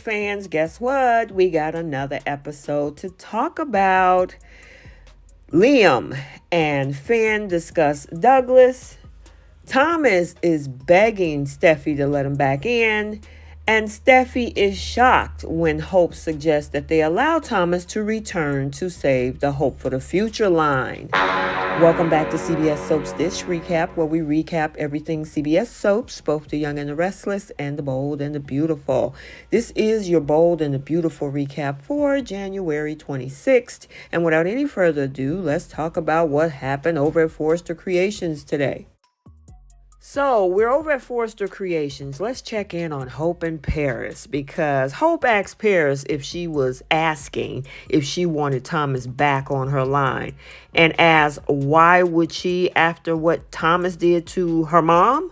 fans, guess what? We got another episode to talk about. Liam and Finn discuss Douglas. Thomas is begging Steffy to let him back in, and Steffy is shocked when Hope suggests that they allow Thomas to return to save the Hope for the Future line. Welcome back to CBS Soaps Dish Recap, where we recap everything CBS Soaps, both the young and the restless, and the bold and the beautiful. This is your bold and the beautiful recap for January 26th. And without any further ado, let's talk about what happened over at Forrester Creations today. So we're over at Forrester Creations. Let's check in on Hope and Paris, because Hope asked Paris if she was asking if she wanted Thomas back on her line, and asked why would she after what Thomas did to her mom?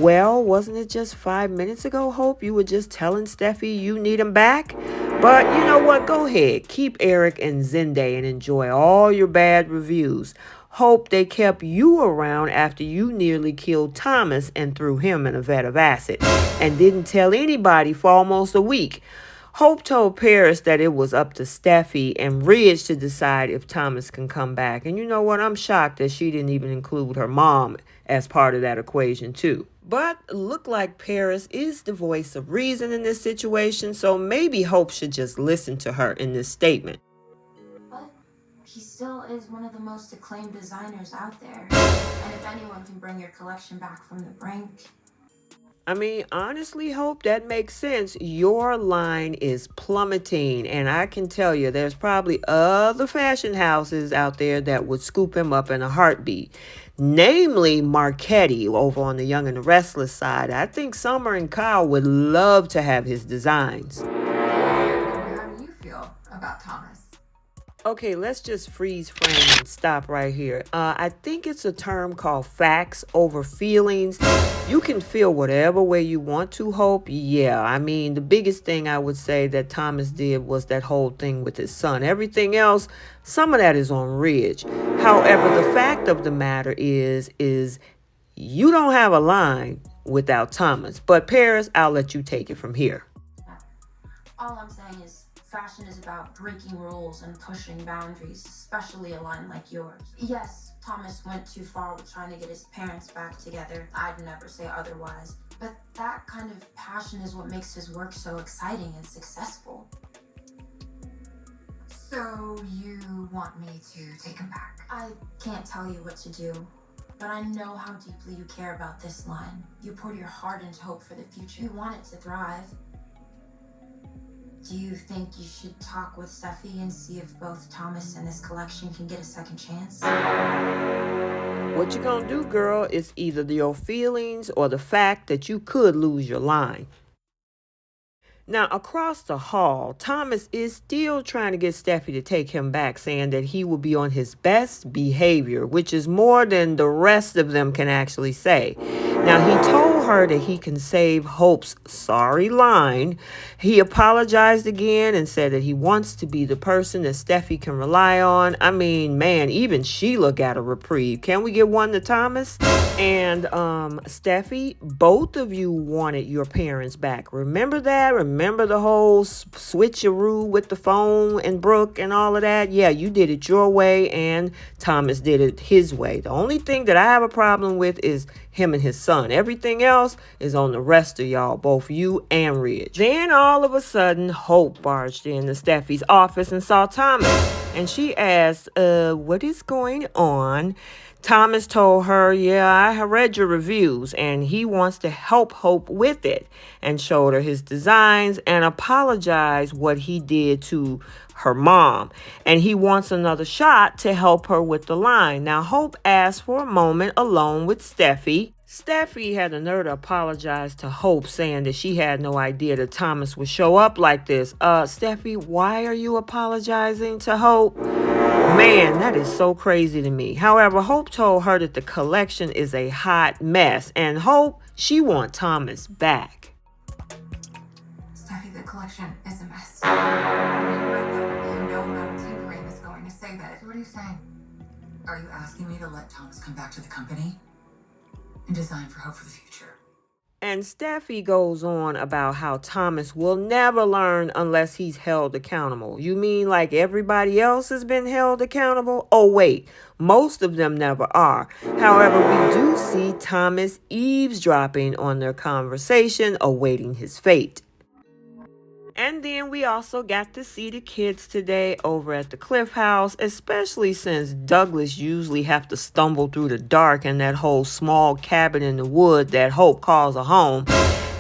Well, wasn't it just 5 minutes ago, Hope, you were just telling Steffi you need him back? But you know what? Go ahead. Keep Eric and Zende and enjoy all your bad reviews. Hope they kept you around after you nearly killed Thomas and threw him in a vat of acid and didn't tell anybody for almost a week. Hope told Paris that it was up to Steffi and Ridge to decide if Thomas can come back. And you know what? I'm shocked that she didn't even include her mom as part of that equation too. But look like Paris is the voice of reason in this situation, so maybe Hope should just listen to her in this statement. He still is one of the most acclaimed designers out there. And if anyone can bring your collection back from the brink... I mean, honestly, Hope, that makes sense. Your line is plummeting, and I can tell you there's probably other fashion houses out there that would scoop him up in a heartbeat. Namely, Marchetti over on the Young and the Restless side. I think Summer and Kyle would love to have his designs. How do you feel about Thomas? Okay, let's just freeze frame and stop right here. I think it's a term called facts over feelings. You can feel whatever way you want to, Hope. Yeah, I mean, the biggest thing I would say that Thomas did was that whole thing with his son. Everything else, some of that is on Ridge. However, the fact of the matter is you don't have a line without Thomas. But Paris, I'll let you take it from here. All I'm saying is fashion is about breaking rules and pushing boundaries, especially a line like yours. Yes, Thomas went too far with trying to get his parents back together. I'd never say otherwise. But that kind of passion is what makes his work so exciting and successful. So you want me to take him back? I can't tell you what to do, but I know how deeply you care about this line. You poured your heart into Hope for the Future. You want it to thrive. Do you think you should talk with Steffi and see if both Thomas and his collection can get a second chance? What you gonna do, girl, is either your feelings or the fact that you could lose your line. Now, across the hall, Thomas is still trying to get Steffi to take him back, saying that he will be on his best behavior, which is more than the rest of them can actually say. Now, he told her that he can save Hope's sorry line. He apologized again and said that he wants to be the person that Steffi can rely on. I mean, man, even Sheila got a reprieve. Can we get one to Thomas? And Steffi, both of you wanted your parents back. Remember that? Remember the whole switcheroo with the phone and Brooke and all of that? Yeah, you did it your way and Thomas did it his way. The only thing that I have a problem with is him and his son. Everything else is on the rest of y'all, both you and Ridge. Then all of a sudden, Hope barged into Steffi's office and saw Thomas. And she asked, what is going on? Thomas told her, yeah, I have read your reviews, and he wants to help Hope with it, and showed her his designs and apologized what he did to her mom. And he wants another shot to help her with the line. Now, Hope asked for a moment alone with Steffi. Steffi had the nerve to apologize to Hope, saying that she had no idea that Thomas would show up like this. Steffi, why are you apologizing to Hope? Man, that is so crazy to me. However, Hope told her that the collection is a hot mess, and Hope, she wants Thomas back. Steffi, the collection is a mess. You know amount of tinkering is going to say that. What are you saying? Are you asking me to let Thomas come back to the company and design for Hope for the Future? And Steffi goes on about how Thomas will never learn unless he's held accountable. You mean like everybody else has been held accountable? Oh, wait, most of them never are. However, we do see Thomas eavesdropping on their conversation, awaiting his fate. And then we also got to see the kids today over at the Cliff House, especially since Douglas usually have to stumble through the dark in that whole small cabin in the wood that Hope calls a home,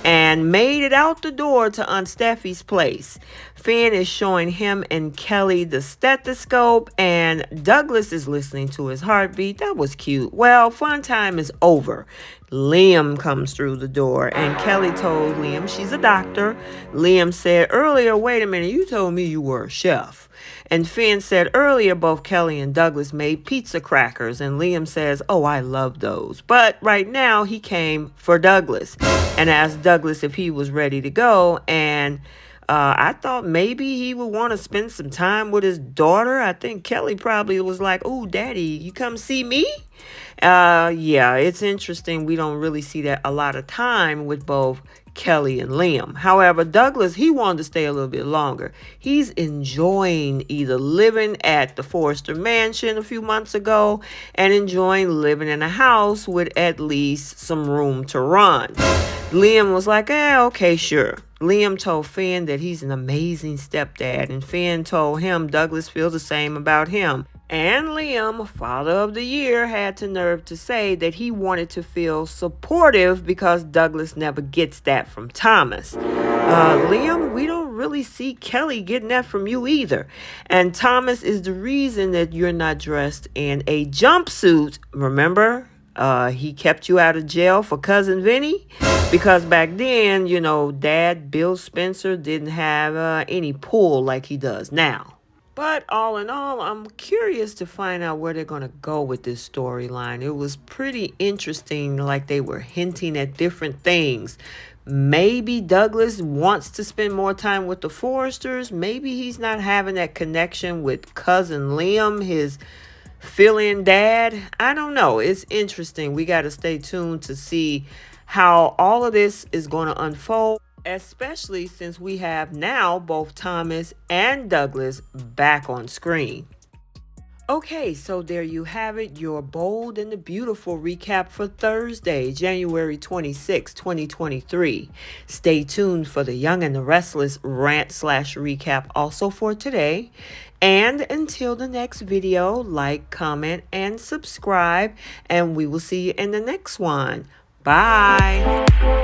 and made it out the door to Aunt Steffi's place. Finn is showing him and Kelly the stethoscope, and Douglas is listening to his heartbeat. That was cute. Well, fun time is over. Liam comes through the door, and Kelly told Liam she's a doctor. Liam said earlier, wait a minute, you told me you were a chef. And Finn said earlier both Kelly and Douglas made pizza crackers, and Liam says, oh, I love those. But right now he came for Douglas and asked Douglas if he was ready to go, and I thought maybe he would want to spend some time with his daughter. I think Kelly probably was like, oh, Daddy, you come see me? Yeah, it's interesting. We don't really see that a lot of time with both Kelly and Liam. However, Douglas, he wanted to stay a little bit longer. He's enjoying either living at the Forrester Mansion a few months ago and enjoying living in a house with at least some room to run. Liam was like, okay, sure. Liam told Finn that he's an amazing stepdad, and Finn told him Douglas feels the same about him. And Liam, Father of the Year, had the nerve to say that he wanted to feel supportive because Douglas never gets that from Thomas. Liam, we don't really see Kelly getting that from you either. And Thomas is the reason that you're not dressed in a jumpsuit. Remember? He kept you out of jail for Cousin Vinny because back then, you know, Dad, Bill Spencer, didn't have any pull like he does now. But all in all, I'm curious to find out where they're going to go with this storyline. It was pretty interesting, like they were hinting at different things. Maybe Douglas wants to spend more time with the Forresters. Maybe he's not having that connection with Cousin Liam, his fill-in dad. I don't know. It's interesting. We got to stay tuned to see how all of this is going to unfold, especially since we have now both Thomas and Douglas back on screen. Okay, so there you have it, your bold and the beautiful recap for Thursday, January 26, 2023. Stay tuned for the Young and the Restless rant/recap also for today. And until the next video, like, comment, and subscribe, and we will see you in the next one. Bye.